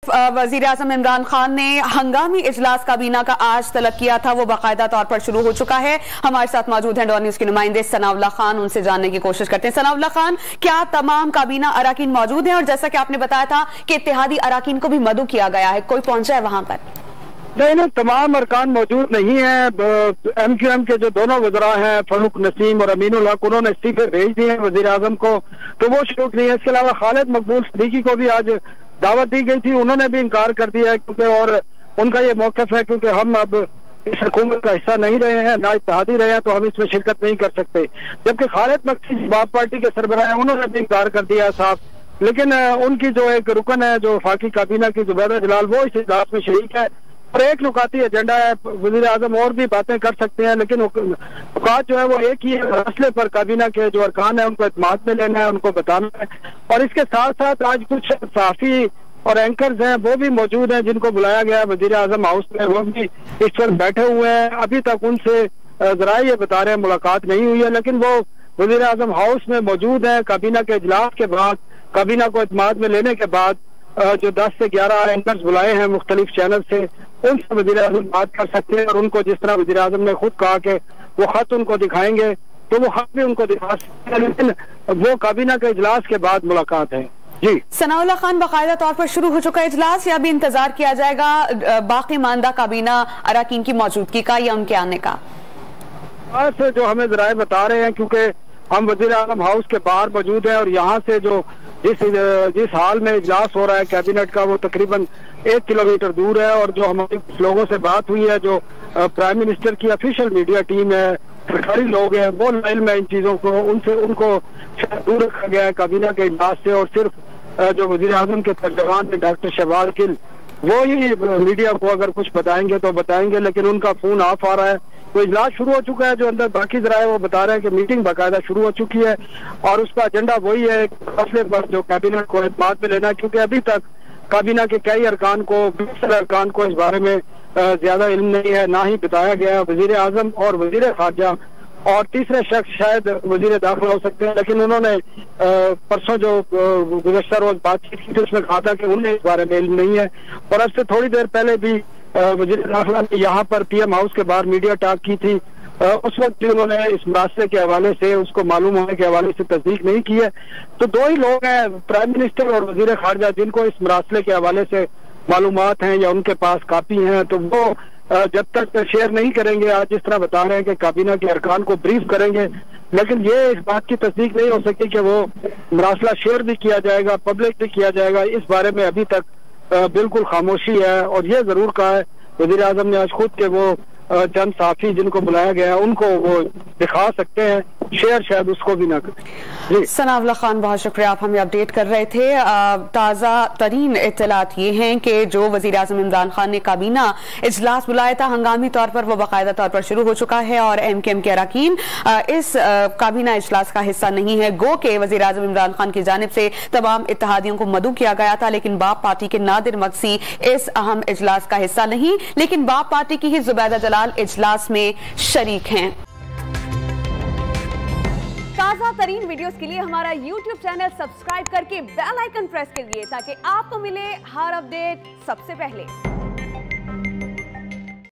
वजीर आजम इमरान खान ने हंगामी इजलास काबीना का आज तलब किया था, वो बाकायदा तौर पर शुरू हो चुका है। हमारे साथ मौजूद हैं डॉन न्यूज के नुमाइंदे सनाउल्लाह खान, उनसे जानने की कोशिश करते हैं। सनाउल्लाह खान, क्या तमाम काबीना अराकीन मौजूद हैं? और जैसा कि आपने बताया था कि इत्तेहादी अराकीन को भी मदऊ किया गया है, कोई पहुंचा है वहां पर? नहीं, तमाम अरकान मौजूद नहीं है। MQM के जो दोनों वज़रा हैं, फरूक नसीम और अमीनुल हक, उन्होंने इस्तीफे भेज दिए हैं वजीर आजम को, तो वो शरीक नहीं है। इसके अलावा खालिद मकबूल सिद्दीकी को भी आज दावत दी गई थी, उन्होंने भी इनकार कर दिया है, क्योंकि और उनका ये मौक़िफ़ है क्योंकि हम अब इस हुकूमत का हिस्सा नहीं रहे हैं, ना इत्तेहादी रहे हैं, तो हम इसमें शिरकत नहीं कर सकते। जबकि खालिद मकबूल बाप पार्टी के सरबराह हैं, उन्होंने भी इनकार कर दिया साहब। लेकिन उनकी जो एक रुकन है जो वफाकी काबीना की जुबैदा जलाल, वो इस इजलास में शरीक है और एक नुकाती एजेंडा है। वज़ीर आज़म और भी बातें कर सकते हैं, लेकिन नुकात जो है वो एक ही है, मसले पर काबीना के जो अरकान है उनको एतमाद में लेना है, उनको बताना है। और इसके साथ साथ आज कुछ सहाफ़ी और एंकर्स हैं वो भी मौजूद हैं जिनको बुलाया गया है वज़ीर आज़म हाउस में, वो भी इस वक्त बैठे हुए हैं। अभी तक उनसे जरा ये बता रहे हैं मुलाकात नहीं हुई है, लेकिन वो वज़ीर आज़म हाउस में मौजूद है। काबीना के इजलास के बाद, काबीना को एतमाद में लेने के बाद जो 10 से 11 एंकर्स बुलाए हैं मुख्तलिफ चैनल से, उनसे वज़ीर आज़म बात कर सकते हैं। और उनको जिस तरह वज़ीर आज़म ने खुद कहा कि वो खत उनको दिखाएंगे, तो वो खत भी उनको दिखा सकते हैं, लेकिन वो काबीना के इजलास के बाद मुलाकात है। जी सनाउल्लाह खान, बाकायदा तौर पर शुरू हो चुका है इजलास या भी इंतजार किया जाएगा बाकी मानदा काबीना अराकीन की मौजूदगी का या उनके आने का? जो हमें जराए बता रहे हैं, क्योंकि हम वज़ीर आज़म हाउस के बाहर मौजूद हैं और यहाँ से जो जिस हाल में इजलास हो रहा है कैबिनेट का, वो तकरीबन 1 किलोमीटर दूर है। और जो हमारे लोगों से बात हुई है, जो प्राइम मिनिस्टर की ऑफिशियल मीडिया टीम है, सरकारी लोग हैं, वो लाइन में इन चीजों को उनको दूर रखा गया है काबीना के इजलास से। और सिर्फ जो वज़ीर आज़म के तर्जुमान थे डॉक्टर शहबाज गिल, वो ही मीडिया को अगर कुछ बताएंगे तो बताएंगे, लेकिन उनका फोन ऑफ आ रहा है। तो इजलास शुरू हो चुका है। जो अंदर बाकी जरा है वो बता रहे हैं कि मीटिंग बाकायदा शुरू हो चुकी है और उसका एजेंडा वही है, मसले पर जो कैबिनेट को एतमाद में लेना, क्योंकि अभी तक काबीना के कई अरकान को, 20 अरकान को इस बारे में ज्यादा इल्म नहीं है, ना ही बताया गया है। वजीर आजम और वजीर खारजा और तीसरे शख्स शायद वजीर दाखिला हो सकते हैं, लेकिन उन्होंने परसों जो गुज़श्ता रोज बातचीत की थी उसमें कहा था कि उन्हें इस बारे में इल्म नहीं है। और अब से थोड़ी देर पहले भी वजीर दाखिला ने यहाँ पर PM हाउस के बाहर मीडिया टॉक की थी, उस वक्त भी उन्होंने इस मसले के हवाले से, उसको मालूम होने के हवाले से तस्दीक नहीं की है। तो दो ही लोग हैं, प्राइम मिनिस्टर और वजीर खारजा, जिनको इस मसले के हवाले से मालूमात हैं या उनके पास कापी हैं, तो वो जब तक शेयर नहीं करेंगे, आज जिस तरह बता रहे हैं कि काबीना के अरकान को ब्रीफ करेंगे, लेकिन ये इस बात की तस्दीक नहीं हो सकी कि वो मसला शेयर भी किया जाएगा, पब्लिक भी किया जाएगा। इस बारे में अभी तक बिल्कुल खामोशी है। और ये जरूर कहा है वज़ीर आज़म ने आज खुद के वो चंद साफी जिनको बुलाया गया है उनको वो दिखा सकते हैं, शेयर शायद उसको भी ना करें। सनाउल्लाह खान, बहुत शुक्रिया, आप हमें अपडेट कर रहे थे। ताज़ा तरीन इत्तलात ये हैं कि जो वज़ीर आज़म इमरान खान ने काबीना इजलास बुलाया था हंगामी तौर पर, वो बाकायदा तौर पर शुरू हो चुका है और MQM के अरकान इस काबीना इजलास का हिस्सा नहीं है। गो के वज़ीर आज़म इमरान खान की जानिब से तमाम इत्तेहादियों को मदऊ किया गया था, लेकिन बाप पार्टी के नादिर मक्सी इस अहम इजलास का हिस्सा नहीं, लेकिन बाप पार्टी की ही जुबैदा जलाल इजलास में शरीक हैं। ताज़ा तरीन वीडियोस के लिए हमारा YouTube चैनल सब्सक्राइब करके बेल आइकन प्रेस करिए ताकि आपको मिले हर अपडेट सबसे पहले।